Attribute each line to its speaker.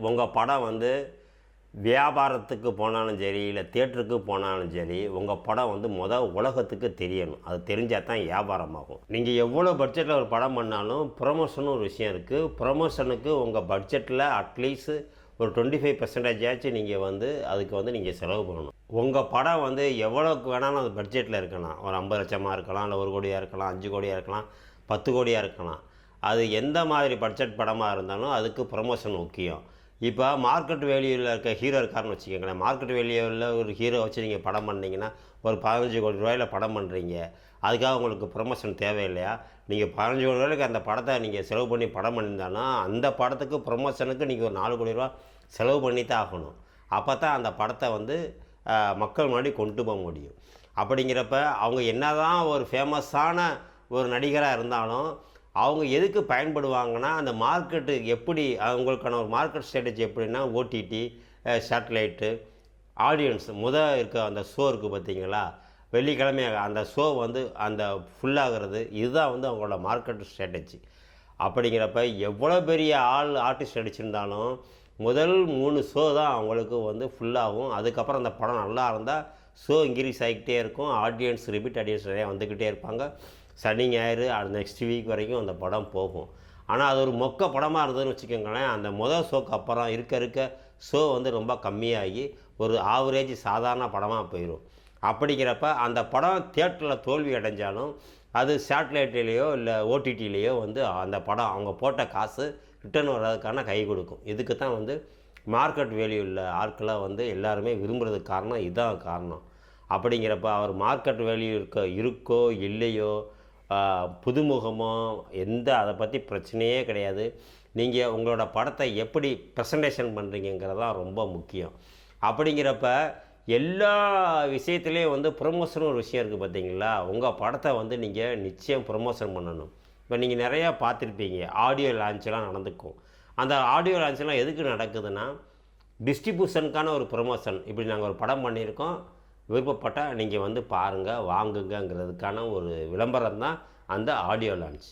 Speaker 1: உங்கள் படம் வந்து வியாபாரத்துக்கு போனாலும் சரி, இல்லை தியேட்டருக்கு போனாலும் சரி, உங்கள் படம் வந்து உலகத்துக்கு தெரியணும். அது தெரிஞ்சால் தான் வியாபாரமாகும். நீங்கள் எவ்வளோ பட்ஜெட்டில் ஒரு படம் பண்ணாலும் ப்ரொமோஷன் ஒரு விஷயம் இருக்குது. ப்ரொமோஷனுக்கு உங்கள் பட்ஜெட்டில் அட்லீஸ்ட் ஒரு 25% நீங்கள் வந்து அதுக்கு வந்து நீங்கள் செலவு பண்ணணும். உங்கள் படம் வந்து எவ்வளோக்கு வேணாலும் அது பட்ஜெட்டில் இருக்கலாம். ஒரு 50 லட்சமாக இருக்கலாம், இல்லை 1 கோடியாக இருக்கலாம், 5 கோடியாக இருக்கலாம், 10 கோடியாக இருக்கலாம். அது எந்த மாதிரி பட்ஜெட் படமாக இருந்தாலும் அதுக்கு ப்ரொமோஷன் முக்கியம். இப்போ மார்க்கெட் வேல்யூவில் இருக்க ஹீரோ இருக்காருன்னு வச்சுக்கோங்களேன். மார்க்கெட் வேல்யூவில் ஒரு ஹீரோ வச்சு நீங்கள் படம் பண்ணிங்கன்னா ஒரு 15 கோடி ரூபாயில் படம் பண்ணுறீங்க. அதுக்காக உங்களுக்கு ப்ரொமோஷன் தேவையில்லையா? நீங்கள் 15 கோடி ரூபாய்க்கு அந்த படத்தை நீங்கள் செலவு பண்ணி படம் பண்ணியிருந்தாலும் அந்த படத்துக்கு ப்ரொமோஷனுக்கு நீங்கள் ஒரு 4 கோடி ரூபா செலவு பண்ணி தான் ஆகணும். அப்போ தான் அந்த படத்தை வந்து மக்கள் முன்னாடி கொண்டு போக முடியும். அப்படிங்கிறப்ப அவங்க என்ன தான் ஒரு ஃபேமஸான ஒரு நடிகராக இருந்தாலும் அவங்க எதுக்கு பயன்படுவாங்கன்னா, அந்த மார்க்கெட்டு எப்படி அவங்களுக்கான ஒரு மார்க்கெட் ஸ்ட்ராட்டஜி எப்படின்னா, ஓடிடி, சேட்டலைட்டு, ஆடியன்ஸ் இருக்க அந்த ஷோ இருக்குது பார்த்தீங்களா, வெள்ளிக்கிழமை அந்த ஷோ வந்து அந்த ஃபுல்லாகிறது, இதுதான் வந்து அவங்களோட மார்க்கெட் ஸ்ட்ராட்டஜி. அப்படிங்கிறப்ப எவ்வளோ பெரிய ஆர்டிஸ்ட் நடிச்சிருந்தாலும் முதல் 3 ஷோ தான் அவங்களுக்கு வந்து ஃபுல்லாகும். அதுக்கப்புறம் அந்த படம் நல்லா இருந்தால் ஷோ இன்க்ரீஸ் ஆகிக்கிட்டே இருக்கும். ரிப்பீட் ஆடியன்ஸ் நிறையா வந்துக்கிட்டே இருப்பாங்க. சனி ஞாயிறு நெக்ஸ்ட் வீக் வரைக்கும் அந்த படம் போகும். ஆனால் அது ஒரு மொக்க படமாக இருந்ததுன்னு வச்சுக்கோங்களேன், அந்த ஷோக்கு அப்புறம் இருக்க ஷோ வந்து ரொம்ப கம்மியாகி ஒரு ஆவரேஜ் சாதாரண படமாக போயிடும். அப்படிங்கிறப்ப அந்த படம் தியேட்டரில் தோல்வி அடைஞ்சாலும் அது சேட்டலைட்லேயோ இல்லை ஓடிடிலேயோ வந்து அந்த படம் அவங்க போட்ட காசு ரிட்டர்ன் வர்றதுக்கான கை கொடுக்கும். இதுக்கு தான் வந்து மார்க்கெட் வேல்யூ உள்ள ஆட்களை வந்து எல்லாருமே விரும்புகிறதுக்கு காரணம் இதுதான் காரணம். அப்படிங்கிறப்ப அவர் மார்க்கெட் வேல்யூ இருக்கோ இல்லையோ, புதுமுகமோ அதை பற்றி பிரச்சனையே கிடையாது. நீங்கள் உங்களோட படத்தை எப்படி ப்ரெசன்டேஷன் பண்ணுறீங்கிறதான் ரொம்ப முக்கியம். அப்படிங்கிறப்ப எல்லா விஷயத்துலேயும் வந்து ப்ரொமோஷன் ஒரு விஷயம் இருக்குது பார்த்தீங்களா. உங்கள் படத்தை வந்து நீங்கள் நிச்சயம் ப்ரொமோஷன் பண்ணணும். இப்போ நீங்கள் நிறையா பார்த்துருப்பீங்க, ஆடியோ லான்ச்செலாம் நடந்துக்கும். அந்த ஆடியோ லான்ச்செலாம் எதுக்கு நடக்குதுன்னா, டிஸ்ட்ரிபியூஷனுக்கான ஒரு ப்ரொமோஷன். இப்படி நாங்கள் ஒரு படம் பண்ணியிருக்கோம், விருப்பப்பட்டால் நீங்கள் வந்து பாருங்கள், வாங்குங்கிறதுக்கான ஒரு விளம்பரம் தான் அந்த ஆடியோ லான்ச்.